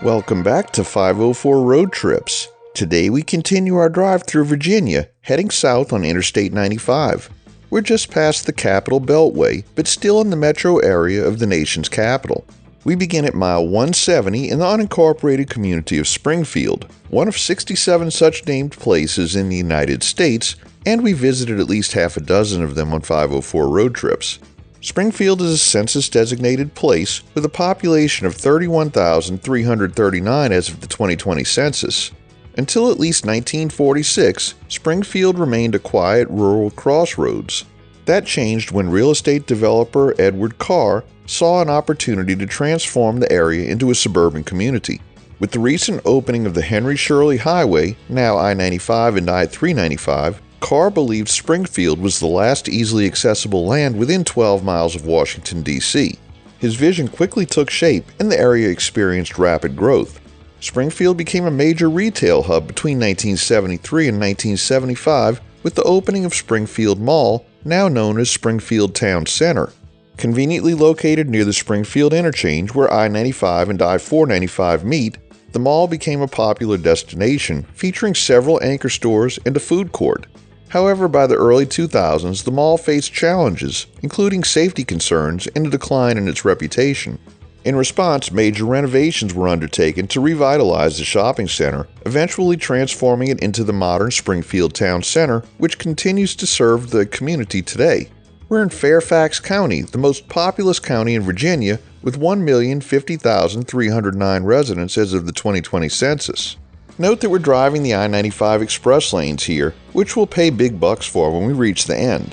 Welcome back to 504 Road Trips. Today we continue our drive through Virginia, heading south on Interstate 95. We're just past the Capital Beltway, but still in the metro area of the nation's capital. We begin at mile 170 in the unincorporated community of Springfield, one of 67 such named places in the United States, and we visited at least half a dozen of them on 504 Road Trips. Springfield is a census-designated place with a population of 31,339 as of the 2020 census. Until at least 1946, Springfield remained a quiet rural crossroads. That changed when real estate developer Edward Carr saw an opportunity to transform the area into a suburban community. With the recent opening of the Henry Shirley Highway, now I-95 and I-395, Carr believed Springfield was the last easily accessible land within 12 miles of Washington, D.C. His vision quickly took shape and the area experienced rapid growth. Springfield became a major retail hub between 1973 and 1975 with the opening of Springfield Mall, now known as Springfield Town Center. Conveniently located near the Springfield Interchange where I-95 and I-495 meet, the mall became a popular destination, featuring several anchor stores and a food court. However, by the early 2000s, the mall faced challenges, including safety concerns and a decline in its reputation. In response, major renovations were undertaken to revitalize the shopping center, eventually transforming it into the modern Springfield Town Center, which continues to serve the community today. We're in Fairfax County, the most populous county in Virginia, with 1,050,309 residents as of the 2020 census. Note that we're driving the I-95 express lanes here, which we'll pay big bucks for when we reach the end.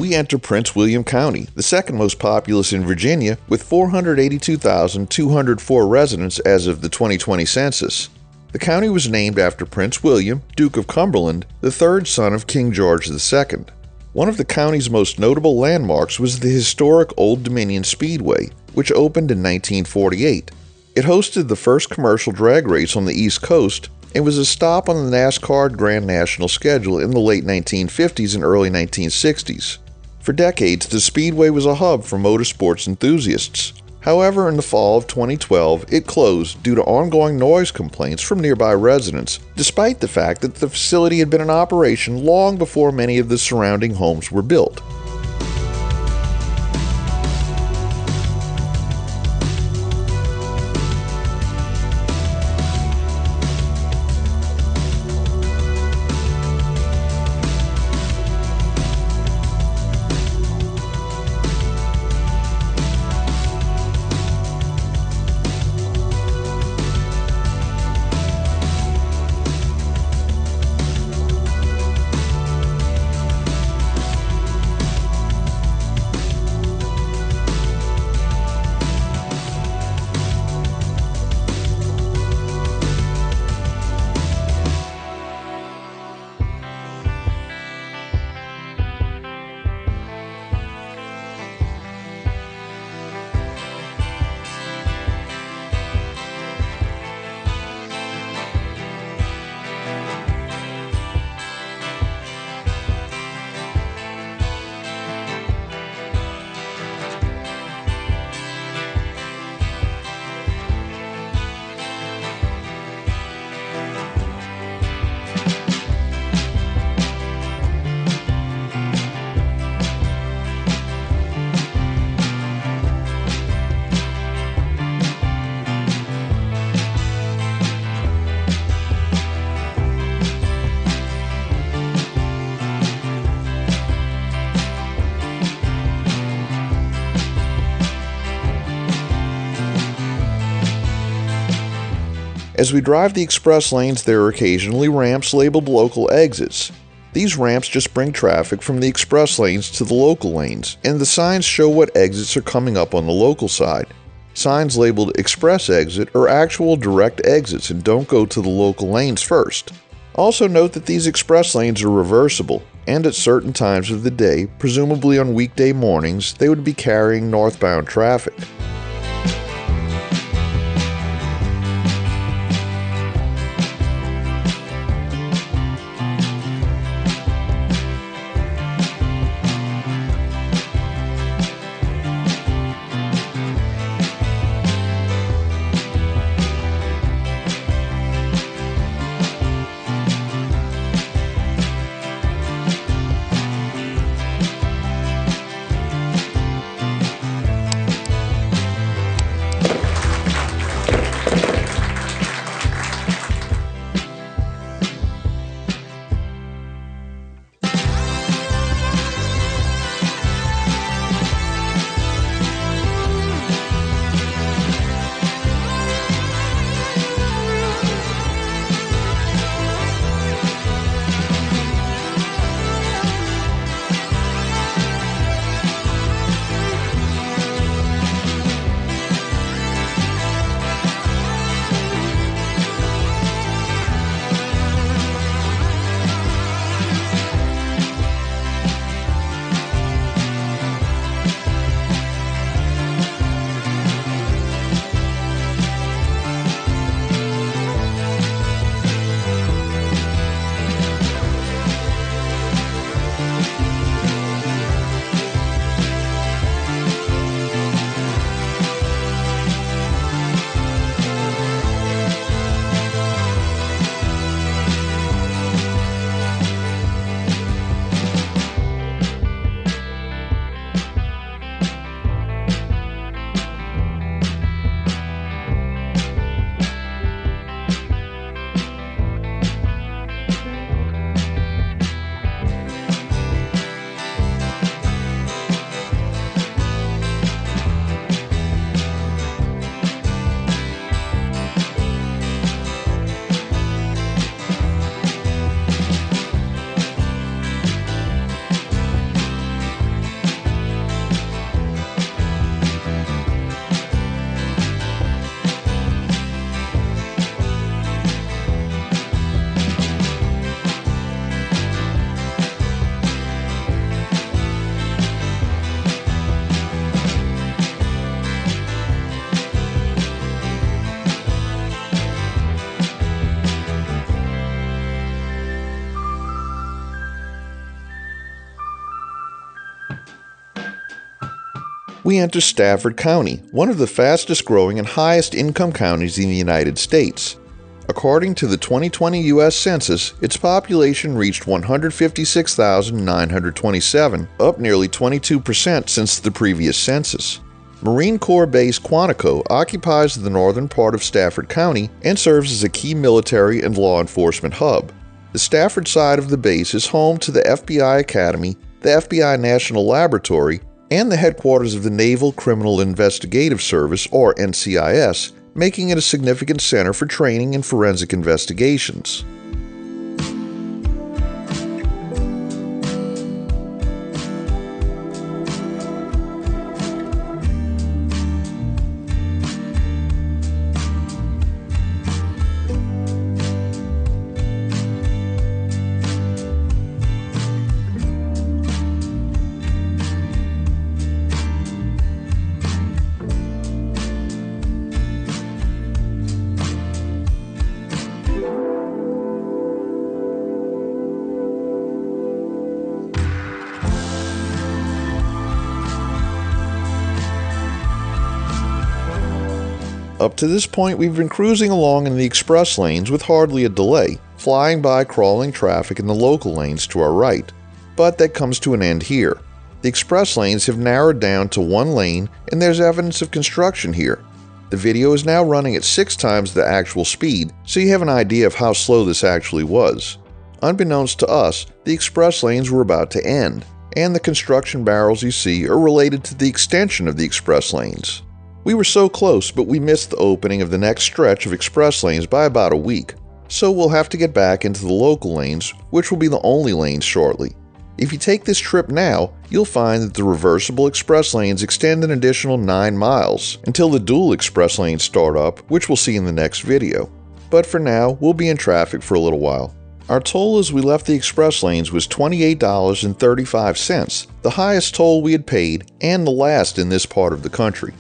We enter Prince William County, the second most populous in Virginia, with 482,204 residents as of the 2020 census. The county was named after Prince William, Duke of Cumberland, the third son of King George II. One of the county's most notable landmarks was the historic Old Dominion Speedway, which opened in 1948. It hosted the first commercial drag race on the East Coast and was a stop on the NASCAR Grand National schedule in the late 1950s and early 1960s. For decades, the Speedway was a hub for motorsports enthusiasts. However, in the fall of 2012, it closed due to ongoing noise complaints from nearby residents, despite the fact that the facility had been in operation long before many of the surrounding homes were built. As we drive the express lanes, there are occasionally ramps labeled local exits. These ramps just bring traffic from the express lanes to the local lanes, and the signs show what exits are coming up on the local side. Signs labeled express exit are actual direct exits and don't go to the local lanes first. Also note that these express lanes are reversible, and at certain times of the day, presumably on weekday mornings, they would be carrying northbound traffic. we enter Stafford County, one of the fastest growing and highest income counties in the United States. According to the 2020 U.S. Census, its population reached 156,927, up nearly 22% since the previous census. Marine Corps Base Quantico occupies the northern part of Stafford County and serves as a key military and law enforcement hub. The Stafford side of the base is home to the FBI Academy, the FBI National Laboratory, and the headquarters of the Naval Criminal Investigative Service, or NCIS, making it a significant center for training and forensic investigations. Up to this point, we've been cruising along in the express lanes with hardly a delay, flying by crawling traffic in the local lanes to our right. But that comes to an end here. The express lanes have narrowed down to one lane, and there's evidence of construction here. The video is now running at 6 times the actual speed, so you have an idea of how slow this actually was. Unbeknownst to us, the express lanes were about to end, and the construction barrels you see are related to the extension of the express lanes. We were so close, but we missed the opening of the next stretch of express lanes by about a week, so we'll have to get back into the local lanes, which will be the only lanes shortly. If you take this trip now, you'll find that the reversible express lanes extend an additional 9 miles until the dual express lanes start up, which we'll see in the next video. But for now, we'll be in traffic for a little while. Our toll as we left the express lanes was $28.35, the highest toll we had paid and the last in this part of the country.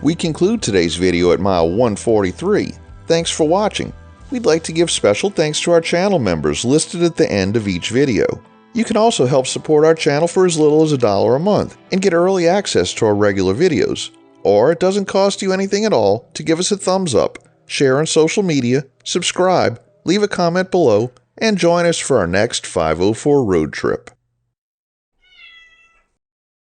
We conclude today's video at mile 143. Thanks for watching. We'd like to give special thanks to our channel members listed at the end of each video. You can also help support our channel for as little as $1 a month and get early access to our regular videos. Or it doesn't cost you anything at all to give us a thumbs up, share on social media, subscribe, leave a comment below, and join us for our next 504 road trip.